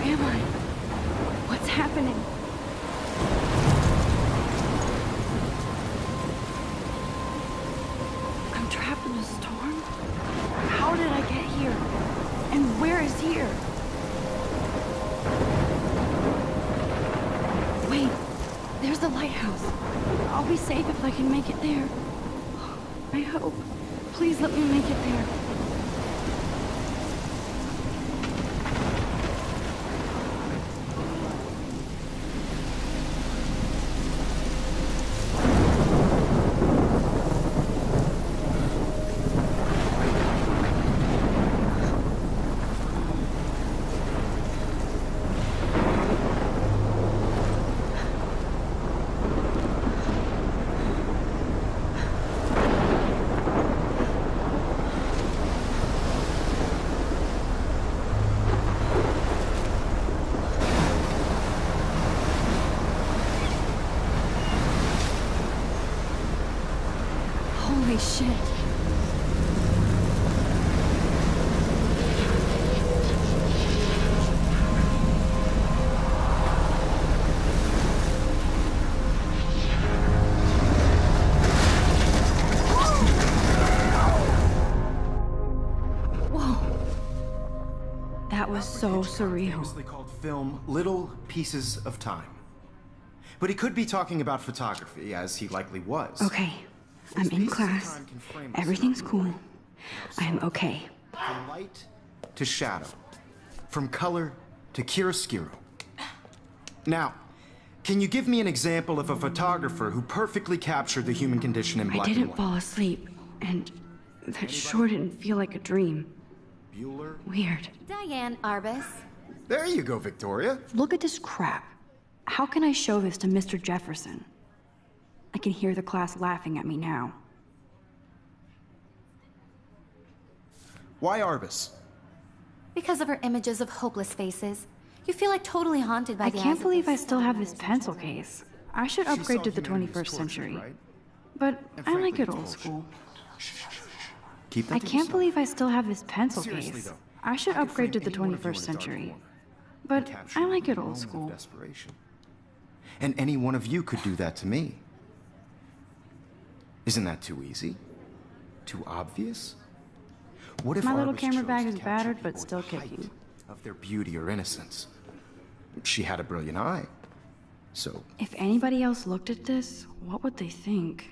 am I? What's happening? I'm trapped in a storm? How did I get here? And where is here? Wait, there's the lighthouse. I'll be safe if I can make it there. I hope. Please let me make it there. Holy shit. Whoa. That was so surreal. Famously called film Little Pieces of Time. But he could be talking about photography, as he likely was. Okay. I'm in class. Everything's cool. I'm okay. From light to shadow. From color to chiaroscuro. Now, can you give me an example of a photographer who perfectly captured the human condition in black and I didn't white? fall asleep, and that sure didn't feel like a dream. Bueller? Weird. Diane Arbus. There you go, Victoria. Look at this crap. How can I show this to Mr. Jefferson? I can hear the class laughing at me now. Why Arbus? Because of her images of hopeless faces. You feel like totally haunted by I the eyes can't of believe those I still have this stone pencil images. case. I should She upgrade saw to the humanity's 21st torture, century. right? But And I like frankly, it old it's school. Keep that I to can't yourself. believe I still have this pencil Seriously, case. though, I should I could upgrade to frame the any one of you 21st in a dark century. corner But and capture I you like in it a old moment of school. desperation. And any one of you could do that to me. Isn't that too easy? Too obvious? What if My little Arbus camera chose bag to is capture battered, people but still at the height kicking. of their beauty or innocence? She had a brilliant eye. So, If anybody else looked at this, what would they think?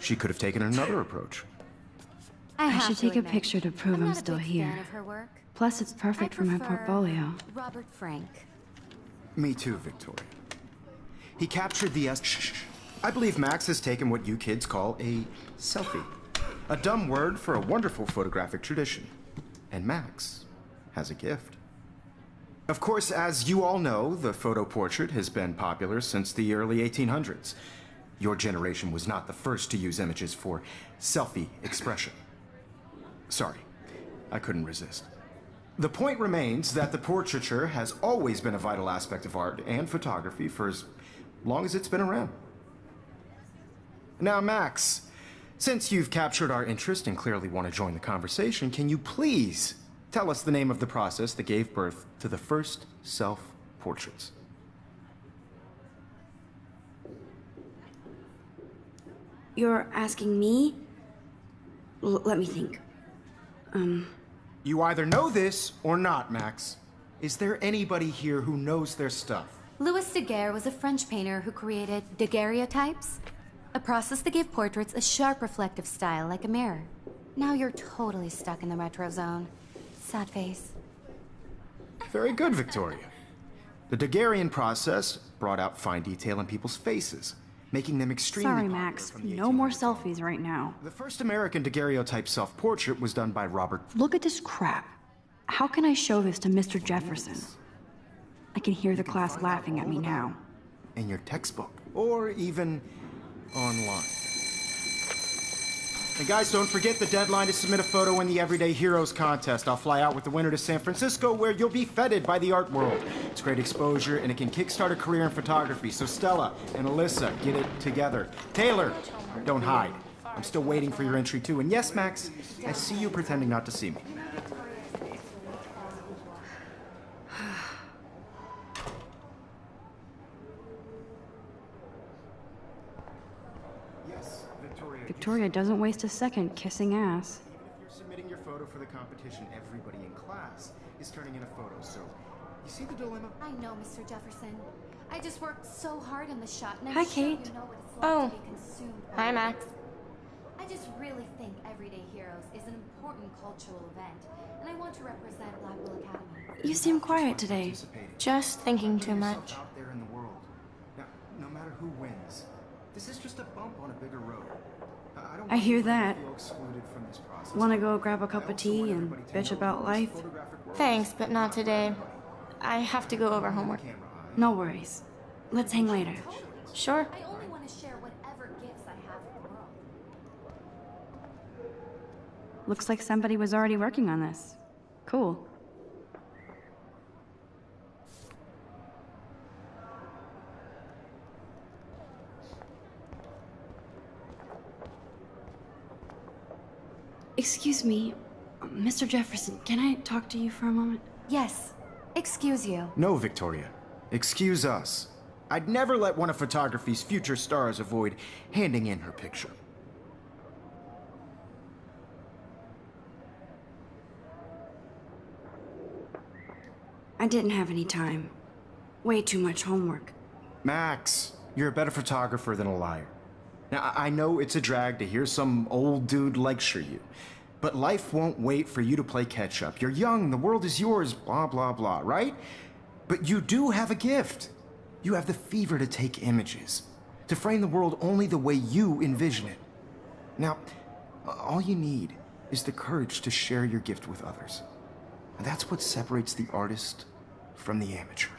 she could have taken another approach. I have should to take a admit, picture to prove I'm not a still big here. fan of her work. Plus, it's perfect for my prefer portfolio. Robert Frank. Me too, Victoria. He captured the I believe Max has taken what you kids call a selfie. A dumb word for a wonderful photographic tradition. And Max has a gift. Of course, as you all know, the photo portrait has been popular since the early 1800s. Your generation was not the first to use images for selfie expression. Sorry, I couldn't resist. The point remains that the portraiture has always been a vital aspect of art and photography for as long as it's been around. Now, Max, since you've captured our interest and clearly want to join the conversation, can you please tell us the name of the process that gave birth to the first self-portraits? You're asking me? Let me think. You either know this or not, Max. Is there anybody here who knows their stuff? Louis Daguerre was a French painter who created daguerreotypes, a process that gave portraits a sharp reflective style like a mirror. Now you're totally stuck in the retro zone. Sad face. Very good, Victoria. The Daguerrean process brought out fine detail in people's faces, making them extremely Sorry, popular Max. from the No more 1800s. selfies right now. The first American daguerreotype self-portrait was done by Robert. Look at this crap. How can I show this to Mr. Jefferson? I can hear the class laughing at me now. In your textbook, or even online. And guys, don't forget the deadline to submit a photo in the Everyday Heroes contest. I'll fly out with the winner to San Francisco, where you'll be feted by the art world. It's great exposure, and it can kickstart a career in photography. So Stella and Alyssa, get it together. Taylor, don't hide. I'm still waiting for your entry too. And yes, Max, I see you pretending not to see me. Victoria doesn't waste a second kissing ass. Even if you're submitting your photo for the competition, everybody in class is turning in a photo. So, you see the dilemma? I know, Mr. Jefferson. I just worked so hard in the shot, and I'm Hi, sure Kate. you know what it's like Oh. to be consumed by Hi, it. Max. I just really think Everyday Heroes is an important cultural event, and I want to represent Blackwell Academy. You seem quiet today. Just thinking too Put yourself much. out there in the world. Now, no matter who wins, this is just a bump on a bigger road. don't I hear want you to that. feel excluded from this process. Wanna go grab a cup I of also tea want and everybody to bitch know about this life? photographic world Thanks, is but not today. I have to go over homework. camera eye. No worries. Let's hang later. Sure. I only want to share whatever gifts I have with the world. Looks like somebody was already working on this. Cool. Excuse me, Mr. Jefferson, can I talk to you for a moment? Yes. Excuse you. No, Victoria. Excuse us. I'd never let one of photography's future stars avoid handing in her picture. I didn't have any time. Way too much homework. Max, you're a better photographer than a liar. Now, I know it's a drag to hear some old dude lecture you, but life won't wait for you to play catch up. You're young, the world is yours, blah, blah, blah, right? But you do have a gift. You have the fever to take images, to frame the world only the way you envision it. Now, all you need is the courage to share your gift with others. And that's what separates the artist from the amateur.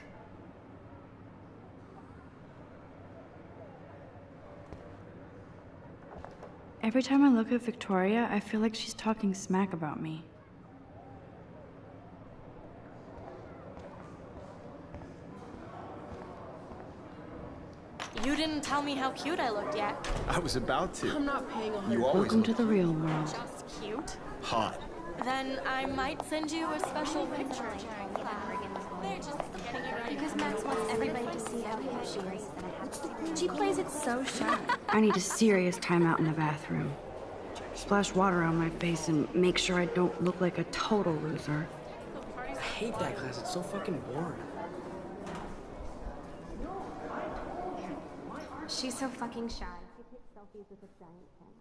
Every time I look at Victoria, I feel like she's talking smack about me. You didn't tell me how cute I looked yet. I was about to. I'm not paying a You hundred. always Welcome to look the real world. Just cute. hot. Then I might send you a special picture during class. They're just getting it ready. Because Max wants everybody to see how cute she is. She plays it so shy. I need a serious timeout in the bathroom. Splash water on my face and make sure I don't look like a total loser. I hate that class. It's so fucking boring. She's so fucking shy. She takes selfies with a giant camera.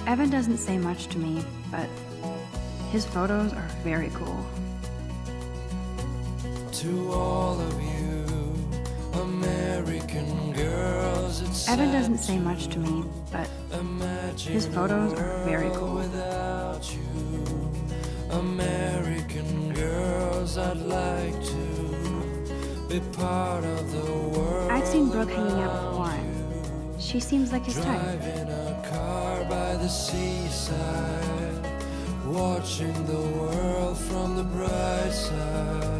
Evan doesn't say much to me, but his photos are very cool. To all of you American girls, it's Evan sad doesn't say much to me, but imagine his photos a are very world cool. without you. American girls, I'd like to be part of the world. I've seen Brooke hanging out with Warren. She seems like his type. Driving a car by the seaside, watching the world from the bright side.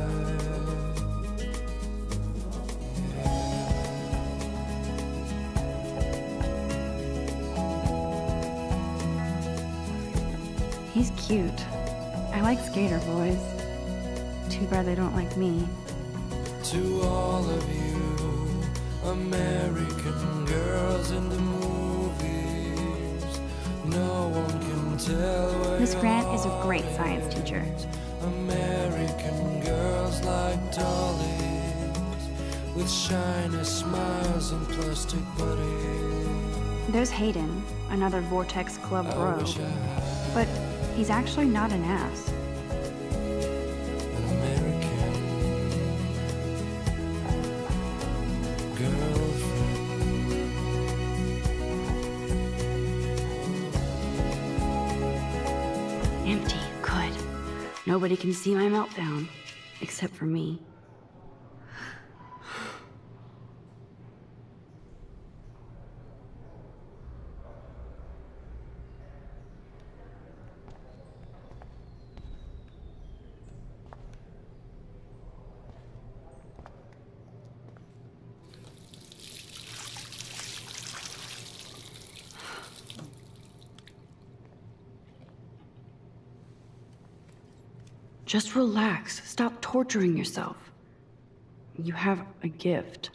He's cute. I like skater boys. Too bad they don't like me. To all of you American girls in the movies, no tell where Miss Grant is a great science teacher. American girls like dollies with shiny smiles and plastic bodies. There's Hayden, another Vortex Club bro. But he's actually not an ass. An American girlfriend. Empty. Good. Nobody can see my meltdown. Except for me. Just relax. Stop torturing yourself. You have a gift.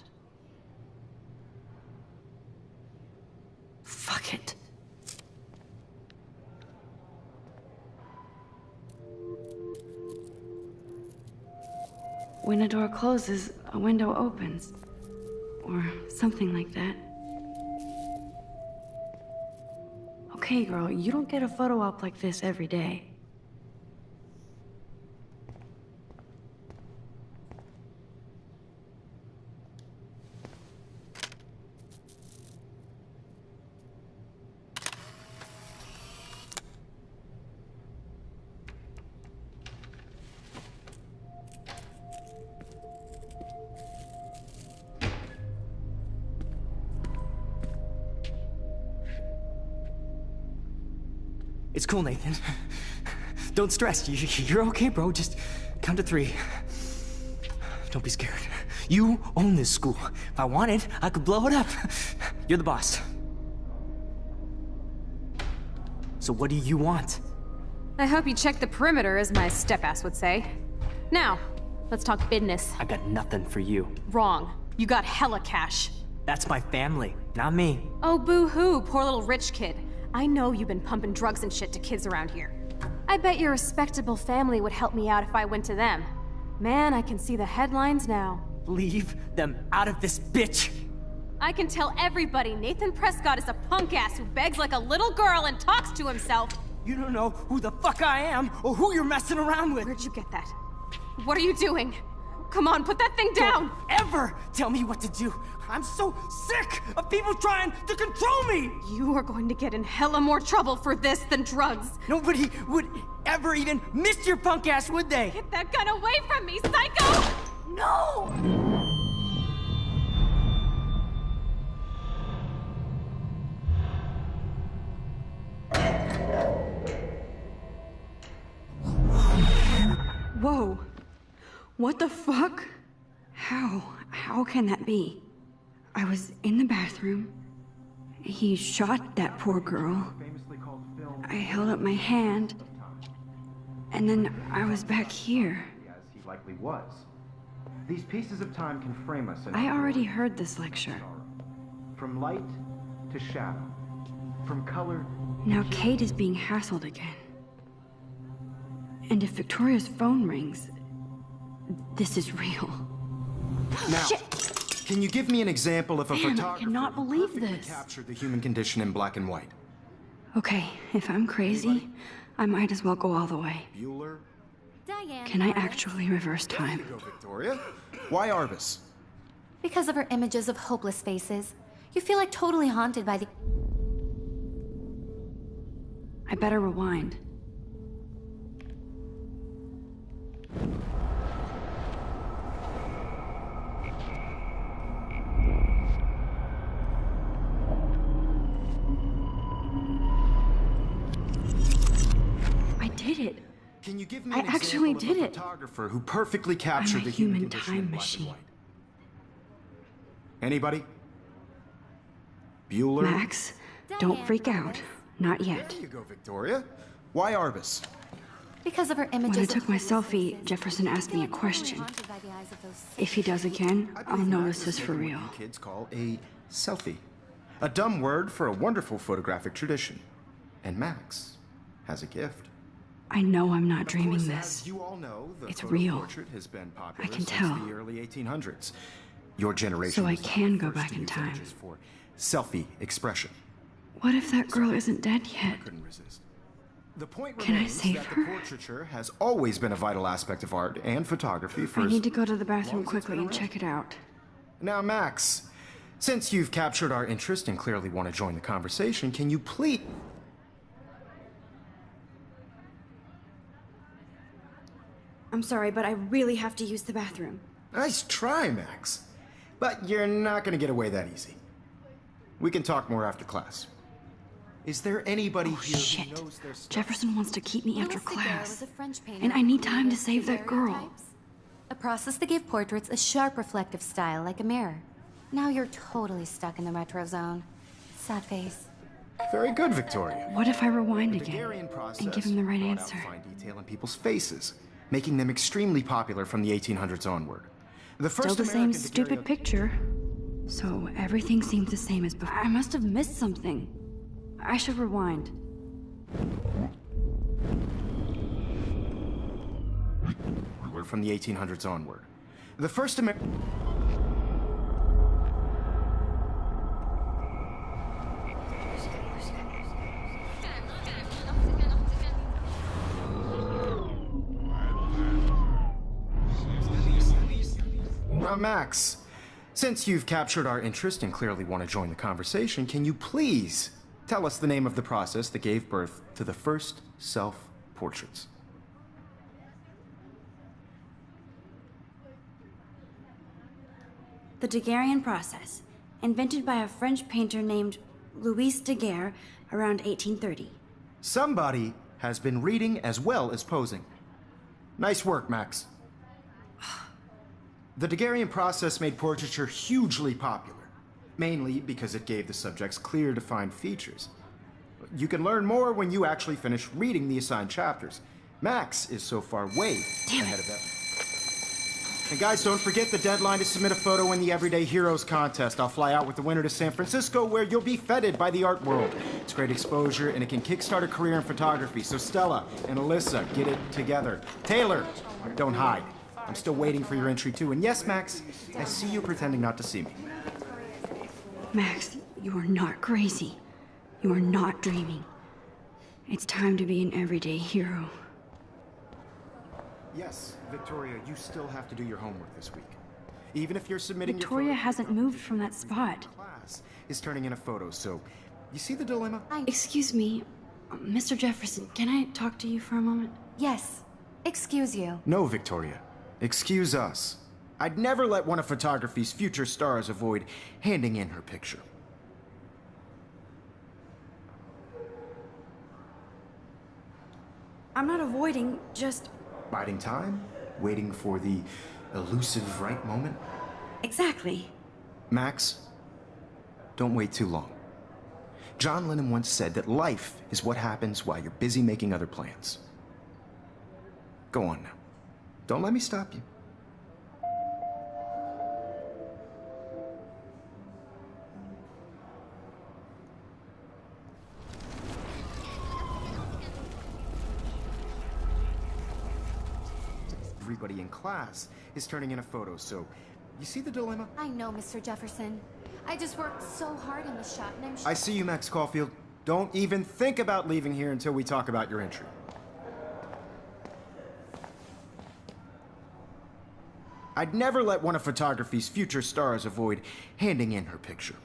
Fuck it. When a door closes, a window opens. Or something like that. Okay, girl, you don't get a photo op like this every day. It's cool, Nathan. Don't stress. You're okay, bro. Just count to 3. Don't be scared. You own this school. If I wanted, I could blow it up. You're the boss. So what do you want? I hope you checked the perimeter, as my step-ass would say. Now, let's talk business. I got nothing for you. Wrong. You got hella cash. That's my family, not me. Oh, boo-hoo, poor little rich kid. I know you've been pumping drugs and shit to kids around here. I bet your respectable family would help me out if I went to them. Man, I can see the headlines now. Leave them out of this bitch! I can tell everybody Nathan Prescott is a punk ass who begs like a little girl and talks to himself. You don't know who the fuck I am or who you're messing around with. Where'd you get that? What are you doing? Come on, put that thing down! Don't ever tell me what to do! I'm so sick of people trying to control me! You are going to get in hella more trouble for this than drugs. Nobody would ever even miss your punk ass, would they? Get that gun away from me, psycho! No! Whoa. What the fuck? How can that be? I was in the bathroom. He shot that poor girl. I held up my hand. And then I was back here. As he likely was. These pieces of time can frame us in I already heard this lecture. From light to shadow. From color. Now Kate is being hassled again. And if Victoria's phone rings, this is real. Now, Shit. Can you give me an example of a Man, I photographer cannot who believe perfectly this. captured the human condition in black and white? Okay, if I'm crazy, I might as well go all the way. Bueller? Diane. Can I actually reverse time? Go, Victoria. Why Arbus? Because of her images of hopeless faces, you feel like totally haunted by the... I better rewind. Did it. Can you give me I an actually example did of a it. photographer who perfectly captured I'm a the human human condition in time black and machine. white? Anybody? Bueller? Max, don't freak out. Not yet. There you go, Victoria. Why Arbus? Because of her images... When I took my selfie, Jefferson asked me a question. If he does again, I'll know this is for real. What you kids call a selfie. A dumb word for a wonderful photographic tradition. And Max has a gift. I know I'm not dreaming Of course, this. as you all know, the It's photo real. portrait has been popular I can since tell. the early 1800s. Your generation So I was the can go first back to in use time. images for selfie expression. What if that girl isn't dead yet? I couldn't resist. The point Can I remains save that her? the portraiture has always been a vital aspect of art and photography for I as need to go to the bathroom long as it's quickly been and around. check it out. Now, Max, since you've captured our interest and clearly want to join the conversation, can you please... I'm sorry, but I really have to use the bathroom. Nice try, Max. But you're not going to get away that easy. We can talk more after class. Is there anybody here Shit. who knows their stuff? Jefferson wants to keep me after Louis Daguerre class. was a French painter And I who need time to created save that girl. daguerreotypes, a process that gave portraits a sharp reflective style like a mirror. Now you're totally stuck in the retro zone. Sad face. Very good, Victoria. What if I rewind The again Daguerrean process and give him the right brought out answer? fine detail in people's faces, making them extremely popular from the 1800s onward. The first Still the same American stupid daguerreotype- picture. So everything seems the same as before. I must have missed something. I should rewind. from the 1800s onward. The first American... Max, since you've captured our interest and clearly want to join the conversation, can you please tell us the name of the process that gave birth to the first self-portraits? The Daguerrean process, invented by a French painter named Louis Daguerre around 1830. Somebody has been reading as well as posing. Nice work, Max. The Daguerrean process made portraiture hugely popular, mainly because it gave the subjects clear, defined features. You can learn more when you actually finish reading the assigned chapters. Max is so far way ahead of everyone. And guys, don't forget the deadline to submit a photo in the Everyday Heroes contest. I'll fly out with the winner to San Francisco, where you'll be feted by the art world. It's great exposure, and it can kickstart a career in photography. So Stella and Alyssa, get it together. Taylor, don't hide. I'm still waiting for your entry too. And yes, Max, I see you pretending not to see me. Max, you are not crazy. You are not dreaming. It's time to be an everyday hero. Yes, Victoria, you still have to do your homework this week. Even if you're submitting Victoria your photo, hasn't moved from that spot. class is turning in a photo, so you see the dilemma? Excuse me, Mr. Jefferson, can I talk to you for a moment? Yes. Excuse you. No, Victoria. Excuse us. I'd never let one of photography's future stars avoid handing in her picture. I'm not avoiding, just... Biding time? Waiting for the elusive right moment? Exactly. Max, don't wait too long. John Lennon once said that life is what happens while you're busy making other plans. Go on now. Don't let me stop you. Everybody in class is turning in a photo, so you see the dilemma? I know, Mr. Jefferson. I just worked so hard in the shop, and I'm sure... I see you, Max Caulfield. Don't even think about leaving here until we talk about your entry. I'd never let one of photography's future stars avoid handing in her picture.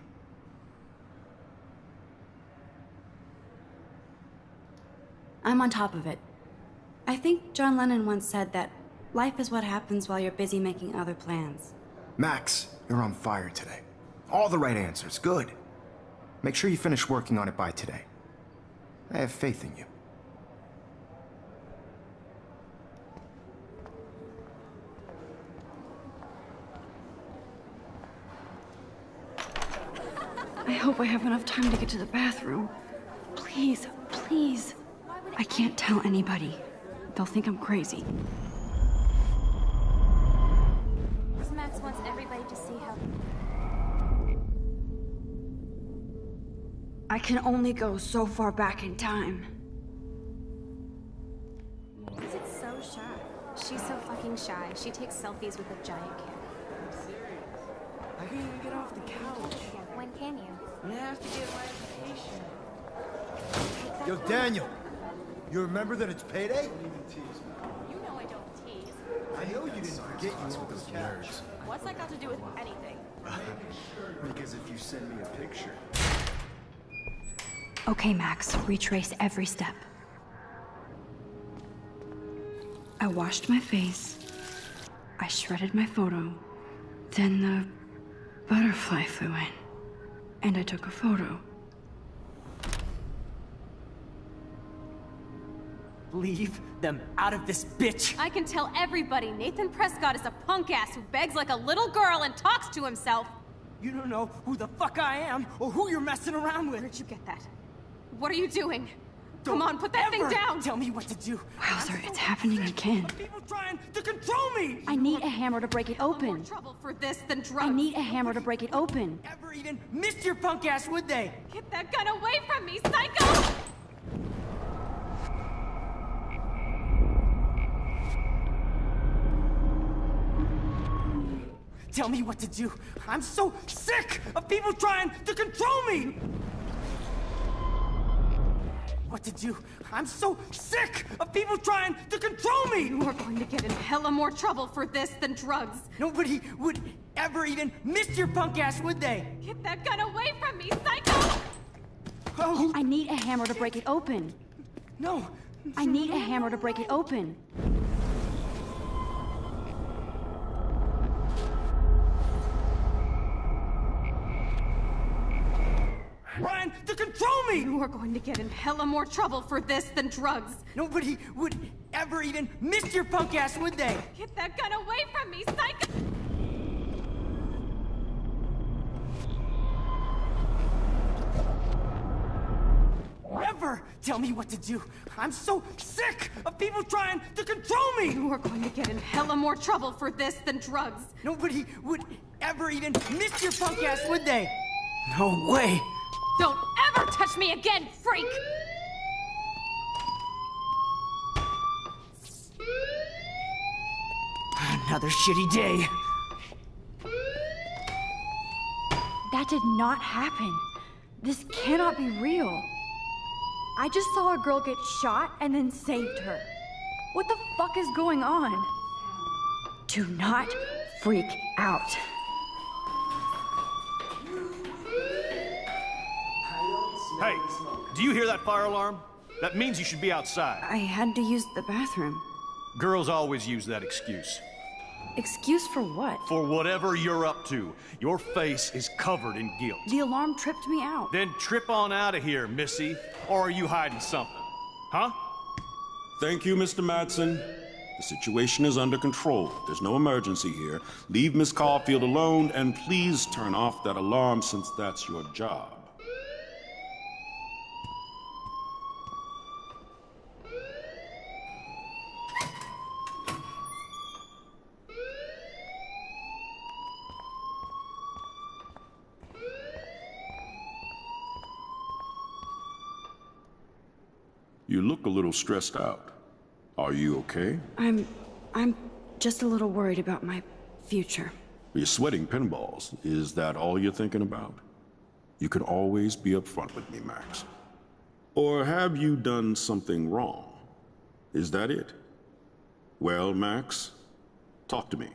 I'm on top of it. I think John Lennon once said that life is what happens while you're busy making other plans. Max, you're on fire today. All the right answers. Good. Make sure you finish working on it by today. I have faith in you. I hope I have enough time to get to the bathroom. Please, please. I can't tell anybody. They'll think I'm crazy. Max wants everybody to see how... I can only go so far back in time. She's so fucking shy. She takes selfies with a giant camera. I'm serious. I can't even get off the couch. Yeah, when can you? I have to get my application. Yo, Daniel, you remember that it's payday? You know I don't tease. I know you didn't forget you were those nerds. What's that got to do with anything? Because if you send me a picture... Okay, Max, retrace every step. I washed my face. I shredded my photo. Then the butterfly flew in. And I took a photo. Leave them out of this bitch! I can tell everybody Nathan Prescott is a punk ass who begs like a little girl and talks to himself. You don't know who the fuck I am or who you're messing around with. Where'd you get that? What are you doing? Come on, put that thing down! Tell me what to do. Wowzer, it's happening again. People trying to control me! I need a hammer to break it More open. trouble for this than drugs. I need a hammer to break it open. Ever even missed your punk ass, would they? Get that gun away from me, psycho! Tell me what to do. I'm so sick of people trying to control me! What to do? I'm so sick of people trying to control me! You are going to get in hella more trouble for this than drugs. Nobody would ever even miss your punk ass, would they? Get that gun away from me, psycho! Oh, I need a hammer to break it open. no. I need a hammer to break it open. Trying to control me! You are going to get in hella more trouble for this than drugs. Nobody would ever even miss your punk ass, would they? Get that gun away from me, psycho! Ever tell me what to do. I'm so sick of people trying to control me! You are going to get in hella more trouble for this than drugs. Nobody would ever even miss your punk ass, would they? No way! Don't ever touch me again, freak! Another shitty day. That did not happen. This cannot be real. I just saw a girl get shot and then saved her. What the fuck is going on? Do not freak out. Hey, do you hear that fire alarm? That means you should be outside. I had to use the bathroom. Girls always use that excuse. Excuse for what? For whatever you're up to, your face is covered in guilt. The alarm tripped me out. Then trip on out of here, Missy. Or are you hiding something? Huh? Thank you, Mr. Madsen. The situation is under control. There's no emergency here. Leave Miss Caulfield alone, and please turn off that alarm since that's your job. You look a little stressed out. Are you okay? I'm just a little worried about my future. You're sweating pinballs. Is that all you're thinking about? You can always be upfront with me, Max. Or have you done something wrong? Is that it? Well, Max, talk to me.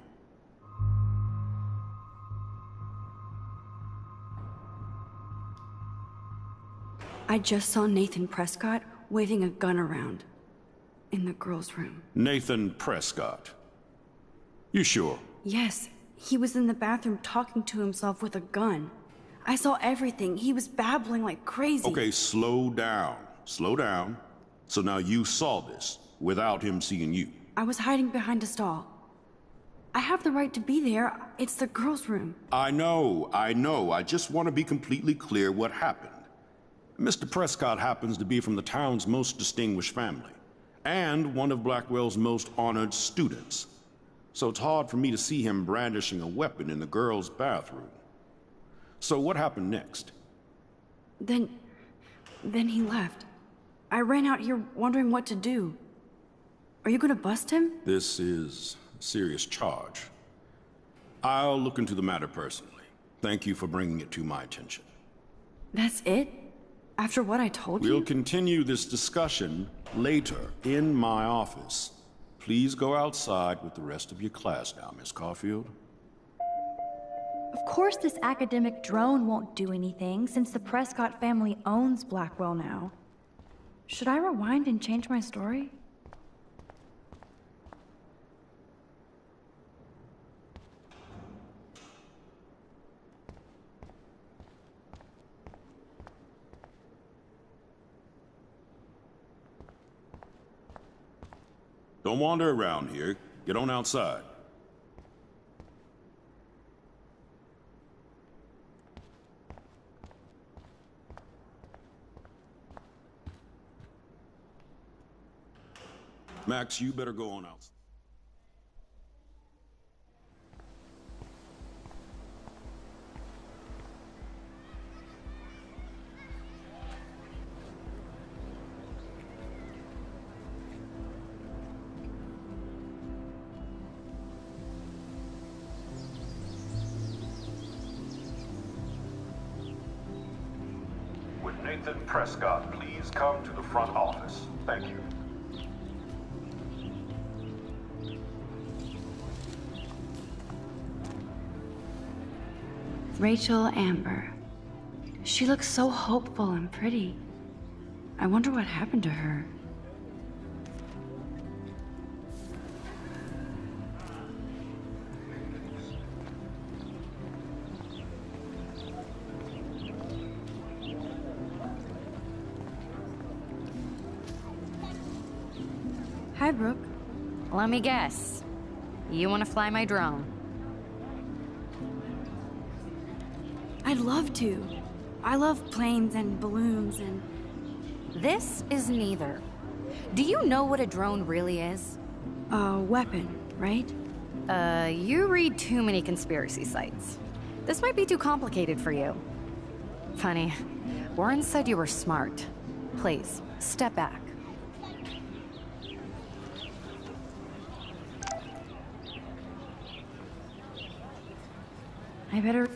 I just saw Nathan Prescott waving a gun around in the girls' room. Nathan Prescott. You sure? Yes, he was in the bathroom talking to himself with a gun. I saw everything. He was babbling like crazy. Okay, slow down. Slow down. So now you saw this without him seeing you. I was hiding behind a stall. I have the right to be there. It's the girls' room. I know. I just want to be completely clear what happened. Mr. Prescott happens to be from the town's most distinguished family, and one of Blackwell's most honored students. So it's hard for me to see him brandishing a weapon in the girls' bathroom. So what happened next? Then he left. I ran out here wondering what to do. Are you gonna bust him? This is a serious charge. I'll look into the matter personally. Thank you for bringing it to my attention. That's it? After what I told you? We'll continue this discussion later in my office. Please go outside with the rest of your class now, Miss Caulfield. Of course this academic drone won't do anything, since the Prescott family owns Blackwell now. Should I rewind and change my story? Don't wander around here. Get on outside. Max, you better go on outside. Would Nathan Prescott please come to the front office? Thank you. Rachel Amber. She looks so hopeful and pretty. I wonder what happened to her. Hi, Brooke. Let me guess. You want to fly my drone? I'd love to. I love planes and balloons and... This is neither. Do you know what a drone really is? A weapon, right? You read too many conspiracy sites. This might be too complicated for you. Funny, Warren said you were smart. Please, step back. I better...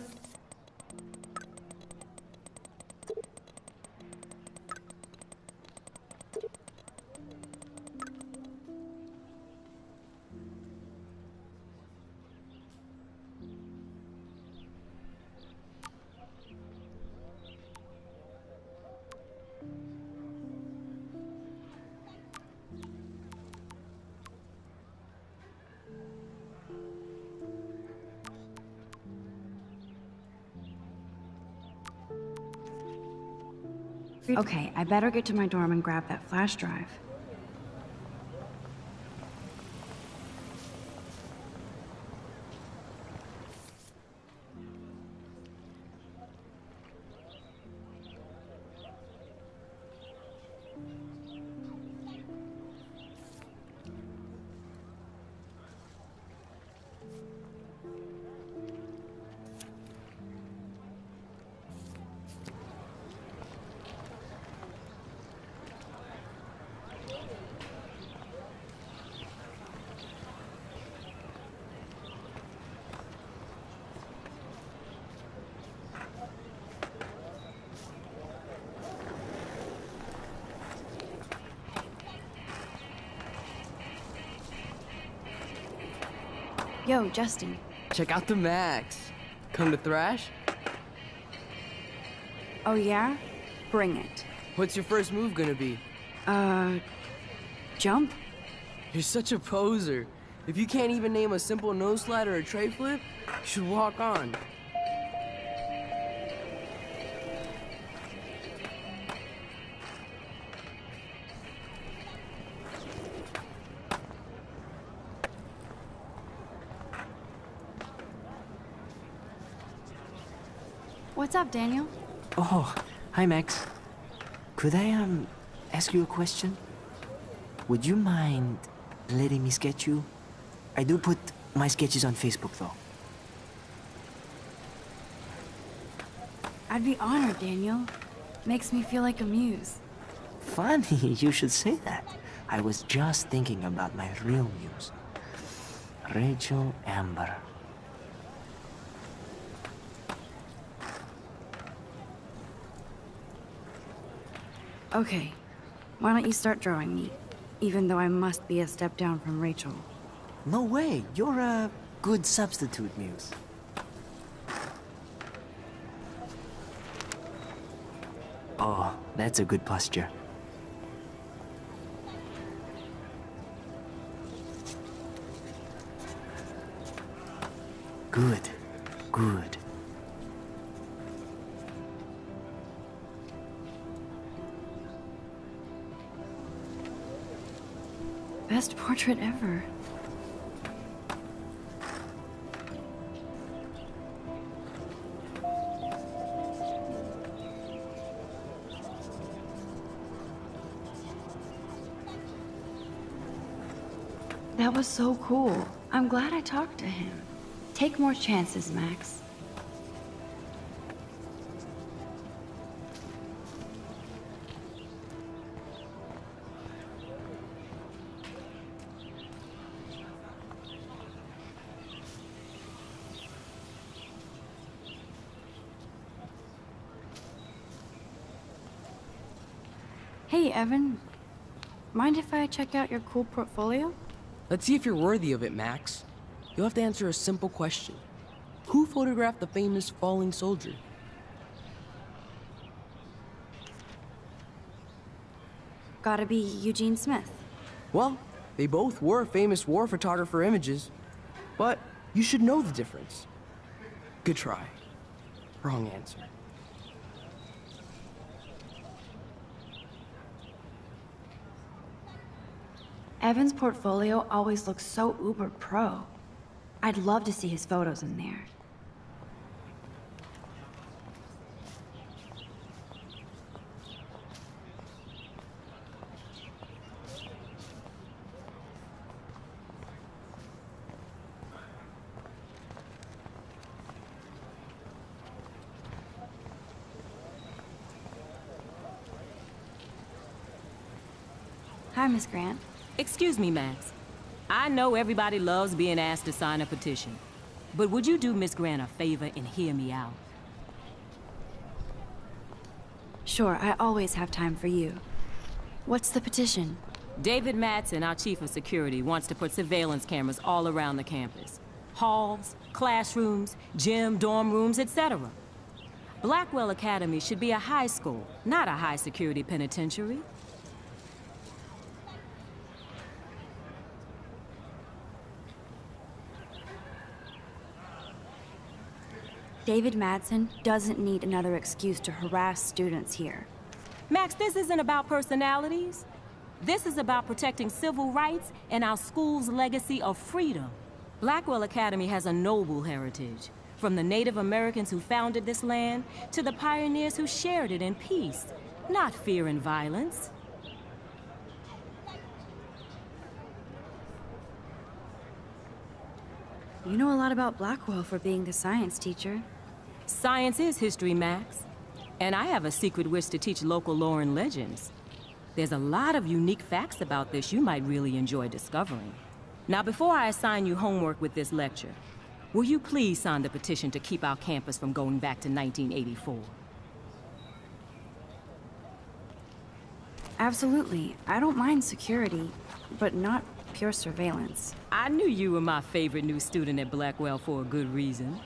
Okay, I better get to my dorm and grab that flash drive. Yo, Justin. Check out the Max. Come to thrash? Oh yeah? Bring it. What's your first move gonna be? Jump? You're such a poser. If you can't even name a simple nose slide or a tray flip, you should walk on. What's up, Daniel? Oh, hi, Max. Could I, ask you a question? Would you mind letting me sketch you? I do put my sketches on Facebook, though. I'd be honored, Daniel. Makes me feel like a muse. Funny you should say that. I was just thinking about my real muse, Rachel Amber. Okay, why don't you start drawing me? Even though I must be a step down from Rachel. No way, you're a good substitute muse. Oh, that's a good posture. Good, good. Best portrait ever. That was so cool. I'm glad I talked to him. Take more chances, Max. Hey, Evan. Mind if I check out your cool portfolio? Let's see if you're worthy of it, Max. You'll have to answer a simple question. Who photographed the famous falling soldier? Gotta be Eugene Smith. Well, they both were famous war photographer images. But you should know the difference. Good try. Wrong answer. Evan's portfolio always looks so uber pro. I'd love to see his photos in there. Hi, Miss Grant. Excuse me, Max. I know everybody loves being asked to sign a petition, but would you do Miss Grant a favor and hear me out? Sure, I always have time for you. What's the petition? David Madsen, our chief of security, wants to put surveillance cameras all around the campus. Halls, classrooms, gym, dorm rooms, etc. Blackwell Academy should be a high school, not a high-security penitentiary. David Madsen doesn't need another excuse to harass students here. Max, this isn't about personalities. This is about protecting civil rights and our school's legacy of freedom. Blackwell Academy has a noble heritage, from the Native Americans who founded this land to the pioneers who shared it in peace, not fear and violence. You know a lot about Blackwell for being the science teacher. Science is history, Max. And I have a secret wish to teach local lore and legends. There's a lot of unique facts about this you might really enjoy discovering. Now, before I assign you homework with this lecture, will you please sign the petition to keep our campus from going back to 1984? Absolutely. I don't mind security, but not pure surveillance. I knew you were my favorite new student at Blackwell for a good reason.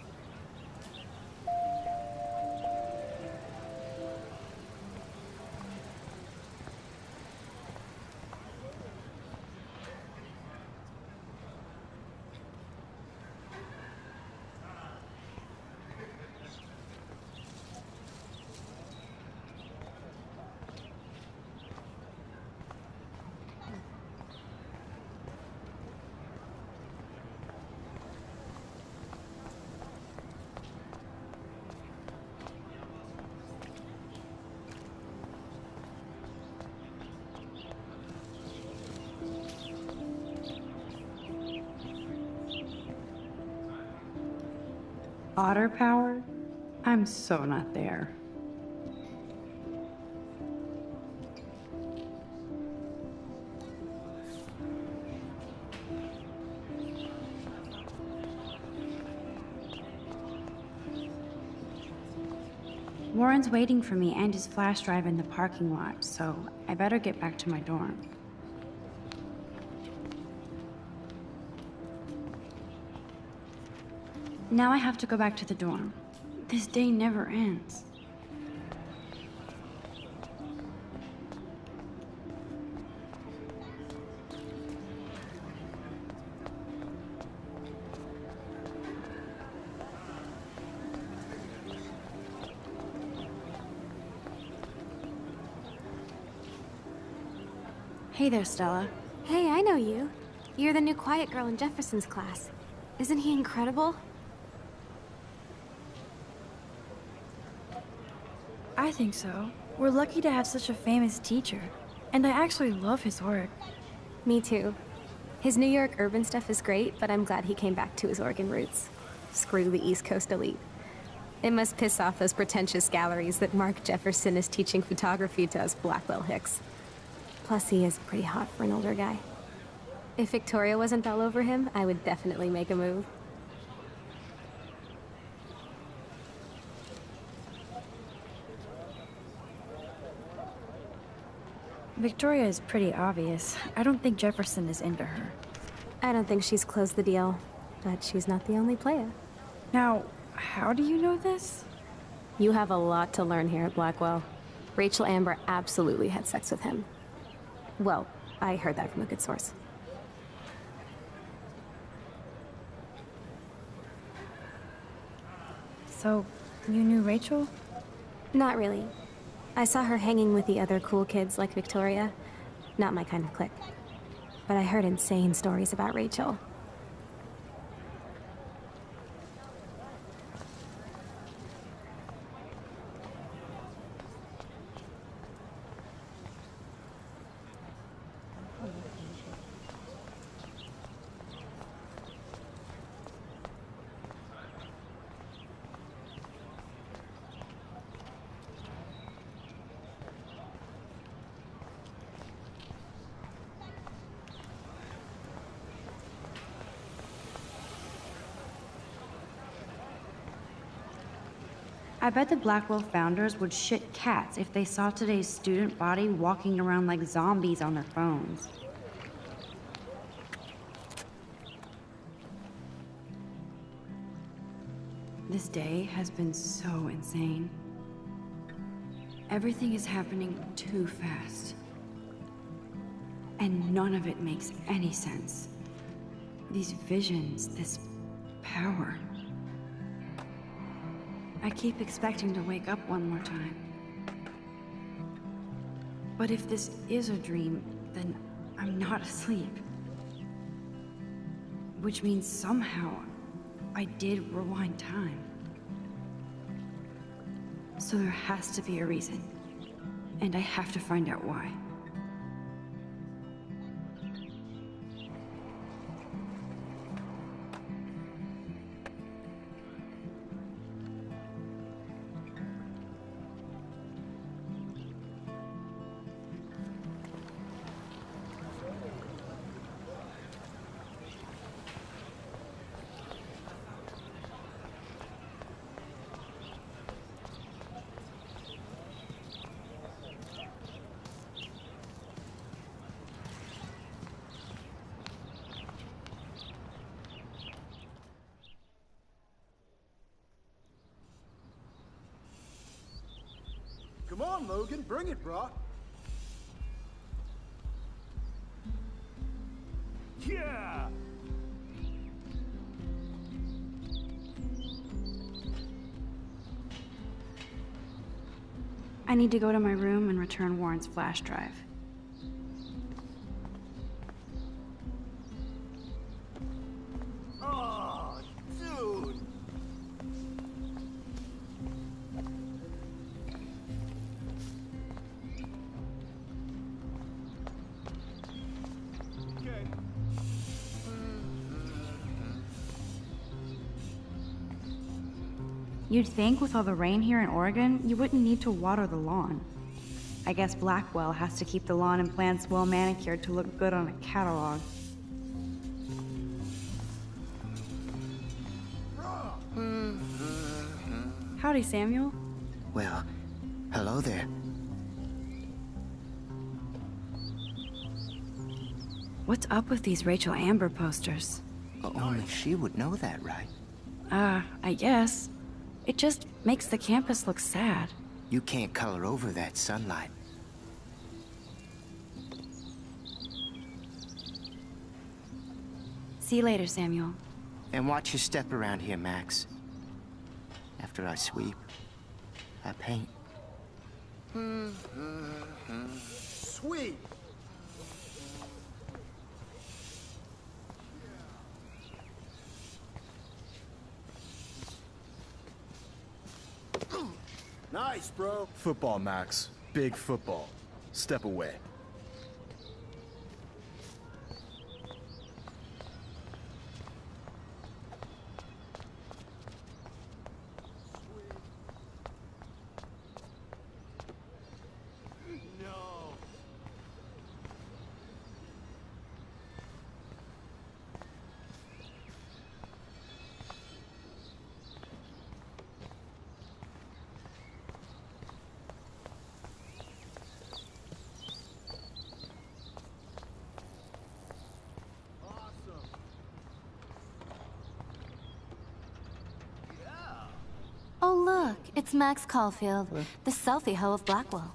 Otter power? I'm so not there. Warren's waiting for me and his flash drive in the parking lot, so I better get back to my dorm. Now I have to go back to the dorm. This day never ends. Hey there, Stella. Hey, I know you. You're the new quiet girl in Jefferson's class. Isn't he incredible? I think so. We're lucky to have such a famous teacher. And I actually love his work. Me too. His New York urban stuff is great, but I'm glad he came back to his Oregon roots. Screw the East Coast elite. It must piss off those pretentious galleries that Mark Jefferson is teaching photography to us Blackwell hicks. Plus, he is pretty hot for an older guy. If Victoria wasn't all over him, I would definitely make a move. Victoria is pretty obvious. I don't think Jefferson is into her. I don't think she's closed the deal, but she's not the only player. Now, how do you know this? You have a lot to learn here at Blackwell. Rachel Amber absolutely had sex with him. Well, I heard that from a good source. So, you knew Rachel? Not really. I saw her hanging with the other cool kids like Victoria. Not my kind of clique. But I heard insane stories about Rachel. I bet the Blackwell founders would shit cats if they saw today's student body walking around like zombies on their phones. This day has been so insane. Everything is happening too fast. And none of it makes any sense. These visions, this power. I keep expecting to wake up one more time. But if this is a dream, then I'm not asleep. Which means somehow I did rewind time. So there has to be a reason. And I have to find out why. Come on, Logan, bring it, brah. Yeah! I need to go to my room and return Warren's flash drive. Oh, dude! You'd think with all the rain here in Oregon, you wouldn't need to water the lawn. I guess Blackwell has to keep the lawn and plants well manicured to look good on a catalog. Howdy, Samuel. Well, hello there. What's up with these Rachel Amber posters? Only she would know that, right? I guess. It just makes the campus look sad. You can't color over that sunlight. See you later, Samuel. And watch your step around here, Max. After I sweep, I paint. Sweet. Nice, bro. Football, Max. Big football. Step away. Oh, look, it's Max Caulfield, the selfie hoe of Blackwell.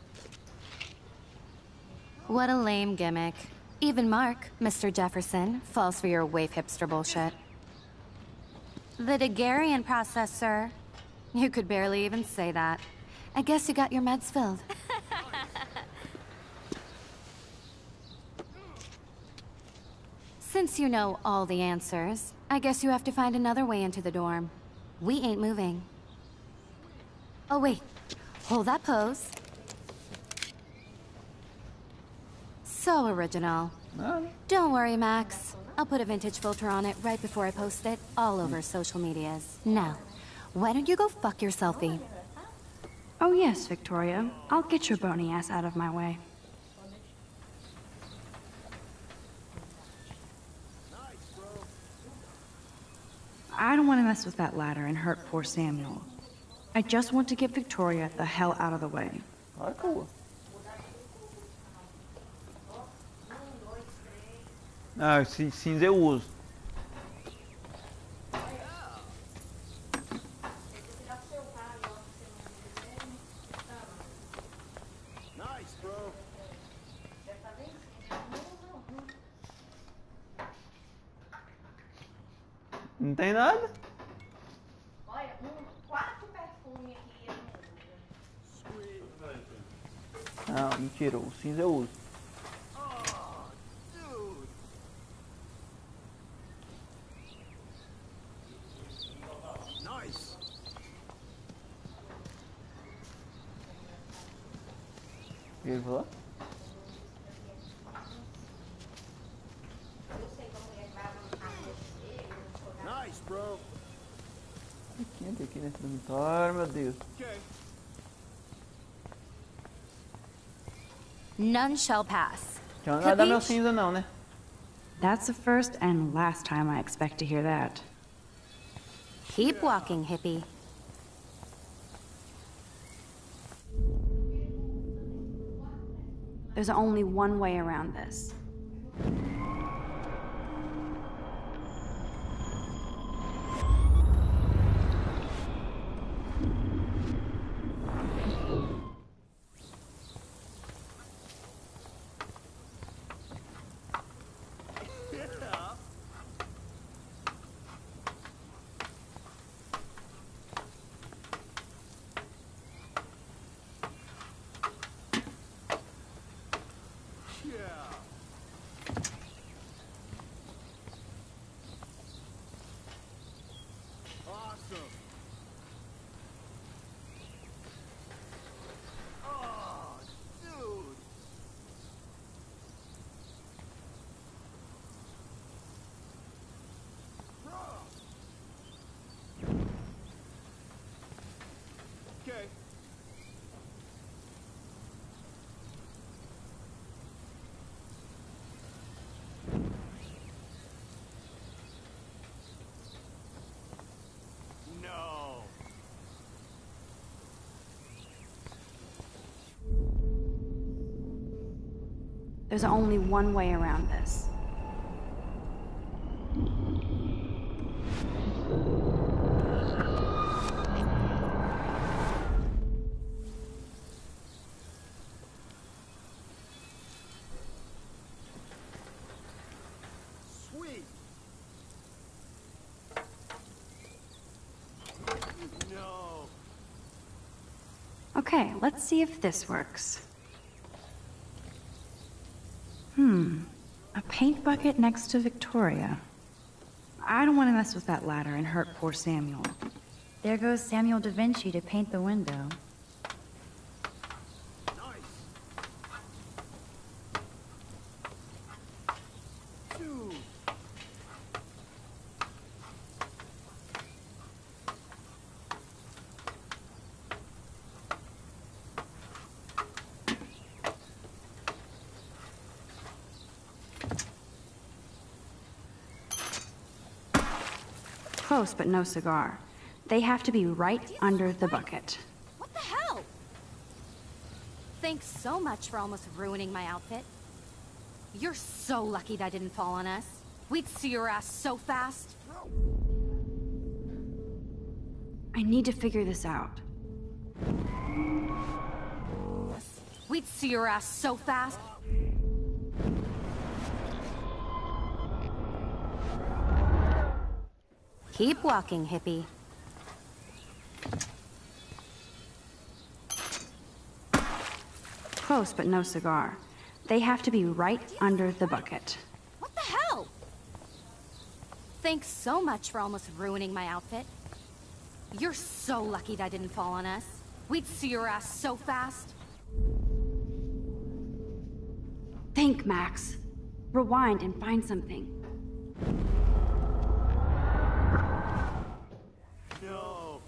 What a lame gimmick. Even Mark, Mr. Jefferson, falls for your waif hipster bullshit. The Daguerrean process, sir. You could barely even say that. I guess you got your meds filled. Since you know all the answers, I guess you have to find another way into the dorm. We ain't moving. Oh, wait. Hold that pose. So original. Don't worry, Max. I'll put a vintage filter on it right before I post it all over social medias. Now, why don't you go fuck your selfie? Oh yes, Victoria. I'll get your bony ass out of my way. I don't want to mess with that ladder and hurt poor Samuel. I just want to get Victoria the hell out of the way. Ah, cinza eu uso. Nice, bro. Não tem nada? Olha, quatro perfumes aqui. Não, mentira, o cinza eu uso. Nice. O que ele falou? Nice, bro. Que quente aqui nesse dormitório, meu Deus. None shall pass. Já não vai dar meu cinza não, né? That's the first and last time I expect to hear that. Keep walking, hippie. There's only one way around this. There's only one way around this. Sweet. No. Okay, let's see if this works. A paint bucket next to Victoria. I don't want to mess with that ladder and hurt poor Samuel. There goes Samuel da Vinci to paint the window. Dude. Close, but no cigar. They have to be right under the bucket. What the hell? Thanks so much for almost ruining my outfit. You're so lucky that didn't fall on us. We'd see your ass so fast. I need to figure this out. We'd see your ass so fast. Keep walking, hippie. Close, but no cigar. They have to be right under the bucket. What the hell? Thanks so much for almost ruining my outfit. You're so lucky that didn't fall on us. We'd see your ass so fast. Think, Max. Rewind and find something. No.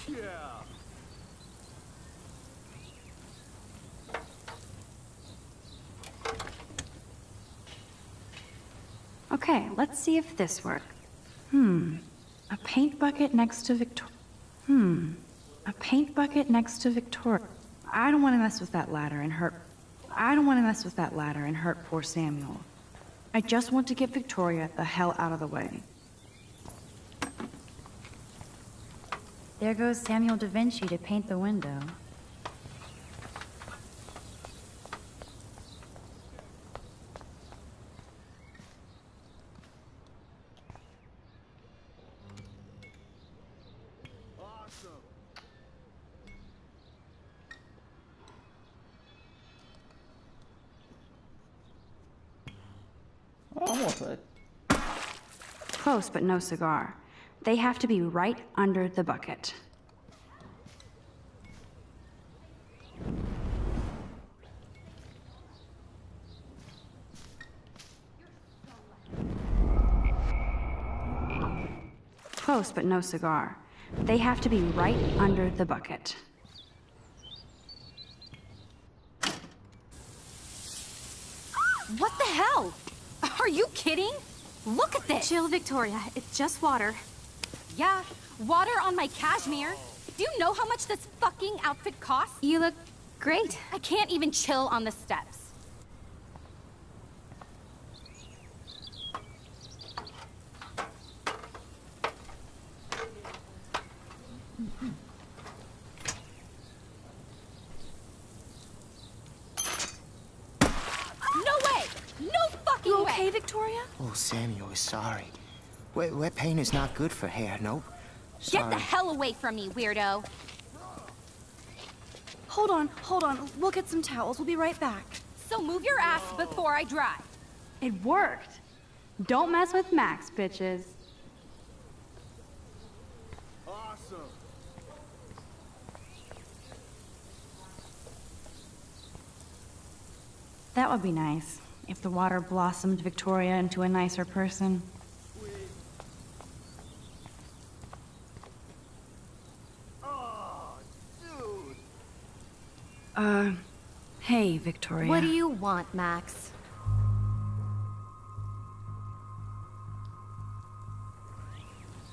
Yeah. Okay, let's see if this works. A paint bucket next to Victoria. A paint bucket next to Victoria. I don't want to mess with that ladder and hurt. Poor Samuel. I just want to get Victoria the hell out of the way. There goes Samuel da Vinci to paint the window. Close, but no cigar. They have to be right under the bucket. Close, but no cigar. They have to be right under the bucket. What the hell? Are you kidding? Look at this! Chill, Victoria. It's just water. Yeah, water on my cashmere. Do you know how much this fucking outfit costs? You look great. I can't even chill on the steps. No way! No fucking You way! okay, Victoria? Oh, Samuel is sorry. Wet paint is not good for hair, nope. Sorry. Get the hell away from me, weirdo! Hold on. We'll get some towels. We'll be right back. So move your ass before I dry. It worked. Don't mess with Max, bitches. Awesome. That would be nice, if the water blossomed Victoria into a nicer person. Oh, dude. Hey, Victoria. What do you want, Max?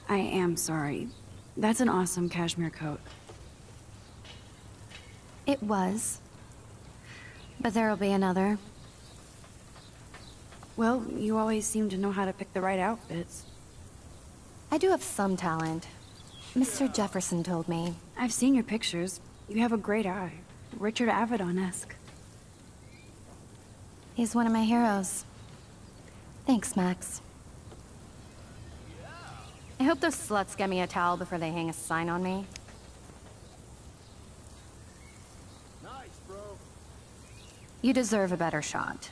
I am sorry. That's an awesome cashmere coat. It was. But there'll be another. Well, you always seem to know how to pick the right outfits. I do have some talent. Mr. Jefferson told me. I've seen your pictures. You have a great eye. Richard Avedon-esque. He's one of my heroes. Thanks, Max. I hope those sluts get me a towel before they hang a sign on me. Nice, bro. You deserve a better shot.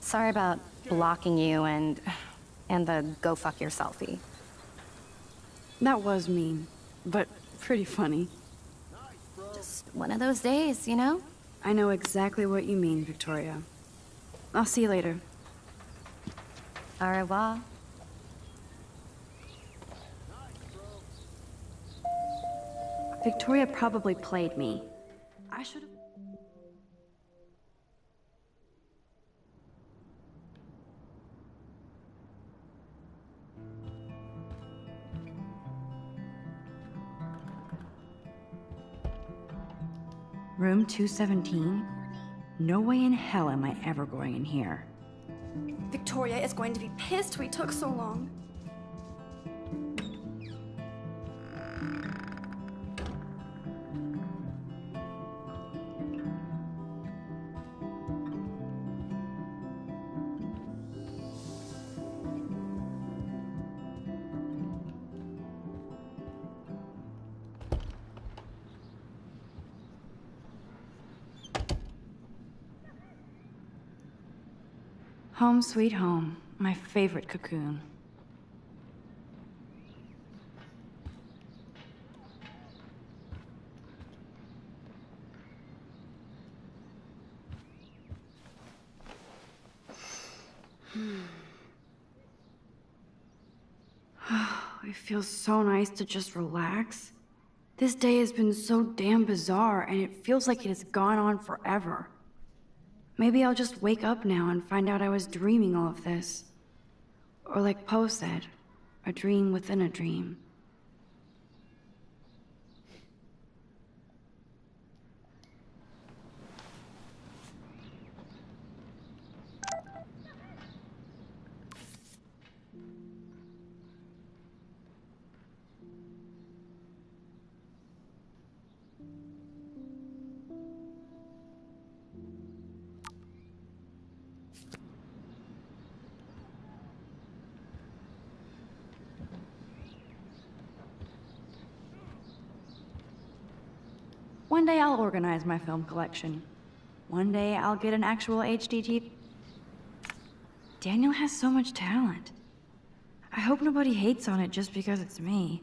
Sorry about blocking you and the go fuck your selfie. That was mean, but pretty funny. Just one of those days, you know? I know exactly what you mean, Victoria. I'll see you later. Au revoir. Victoria probably played me. I should have... Room 217? No way in hell am I ever going in here. Victoria is going to be pissed we took so long. Home sweet home, my favorite cocoon. It feels so nice to just relax. This day has been so damn bizarre, and it feels like it has gone on forever. Maybe I'll just wake up now and find out I was dreaming all of this. Or like Poe said, a dream within a dream. One day I'll organize my film collection. One day I'll get an actual HD TV. Daniel has so much talent. I hope nobody hates on it just because it's me.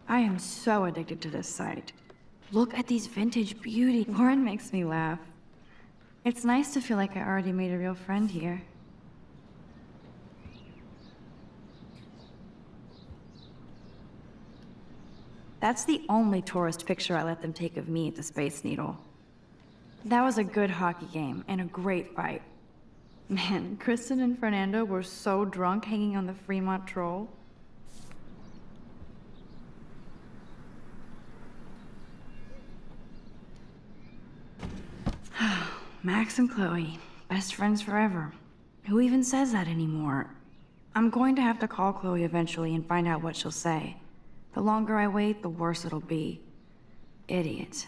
I am so addicted to this site. Look at these vintage beauty. Lauren makes me laugh. It's nice to feel like I already made a real friend here. That's the only tourist picture I let them take of me at the Space Needle. That was a good hockey game and a great fight. Man, Kristen and Fernando were so drunk hanging on the Fremont Troll. Max and Chloe, best friends forever. Who even says that anymore? I'm going to have to call Chloe eventually and find out what she'll say. The longer I wait, the worse it'll be. Idiot.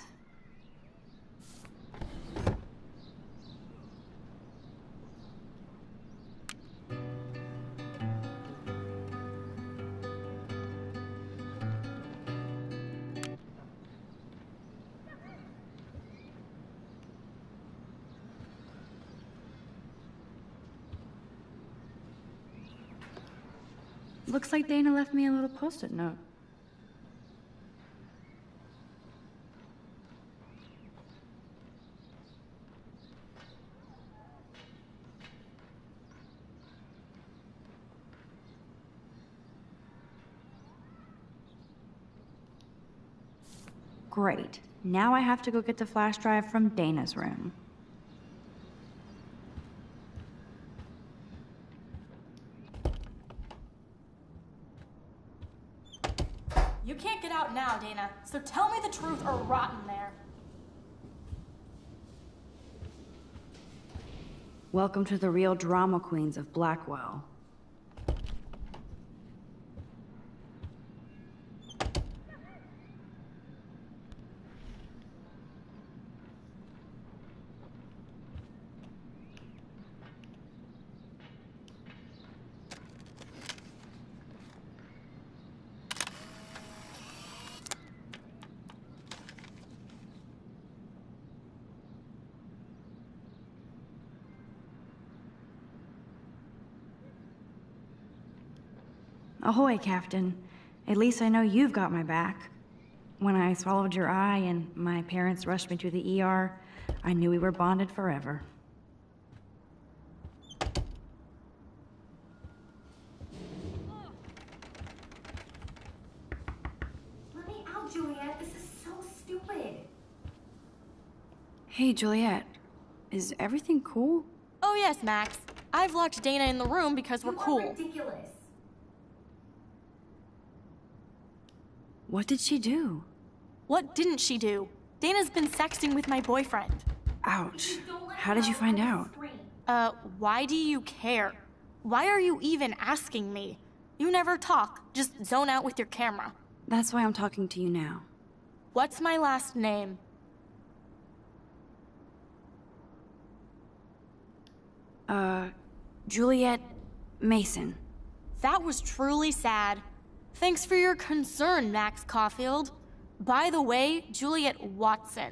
Looks like Dana left me a little post-it note. Great. Now I have to go get the flash drive from Dana's room. You can't get out now, Dana, so tell me the truth or rot in there. Welcome to the real drama queens of Blackwell. Ahoy, Captain. At least I know you've got my back. When I swallowed your eye and my parents rushed me to the ER, I knew we were bonded forever. Let me out, Juliet. This is so stupid. Hey, Juliet. Is everything cool? Oh yes, Max. I've locked Dana in the room because we're cool. Ridiculous. What did she do? What didn't she do? Dana's been sexting with my boyfriend. Ouch. How did you find out? Why do you care? Why are you even asking me? You never talk, just zone out with your camera. That's why I'm talking to you now. What's my last name? Juliet Mason. That was truly sad. Thanks for your concern, Max Caulfield. By the way, Juliet Watson.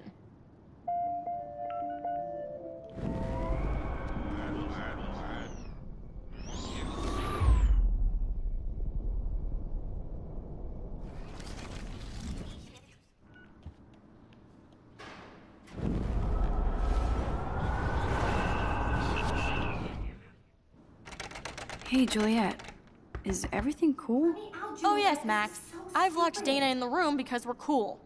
Hey, Juliet. Is everything cool? Oh yes, Max. I've locked Dana in the room because we're cool.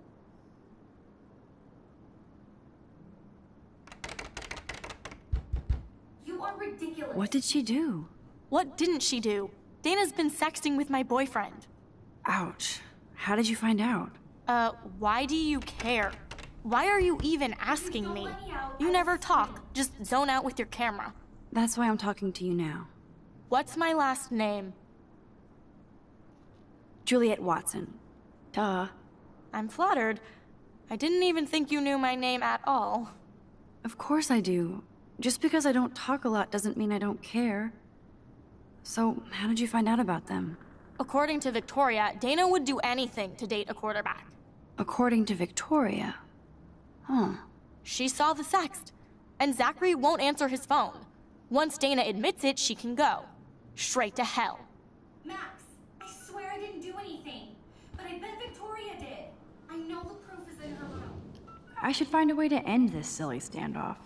You are ridiculous. What did she do? What didn't she do? Dana's been sexting with my boyfriend. Ouch. How did you find out? Why do you care? Why are you even asking me? You never talk, just zone out with your camera. That's why I'm talking to you now. What's my last name? Juliet Watson. Duh. I'm flattered. I didn't even think you knew my name at all. Of course I do. Just because I don't talk a lot doesn't mean I don't care. So, how did you find out about them? According to Victoria, Dana would do anything to date a quarterback. According to Victoria? Huh. She saw the sext, and Zachary won't answer his phone. Once Dana admits it, she can go. Straight to hell. Max, I swear I didn't do anything. But I bet Victoria did. I know the proof is in her room. I should find a way to end this silly standoff.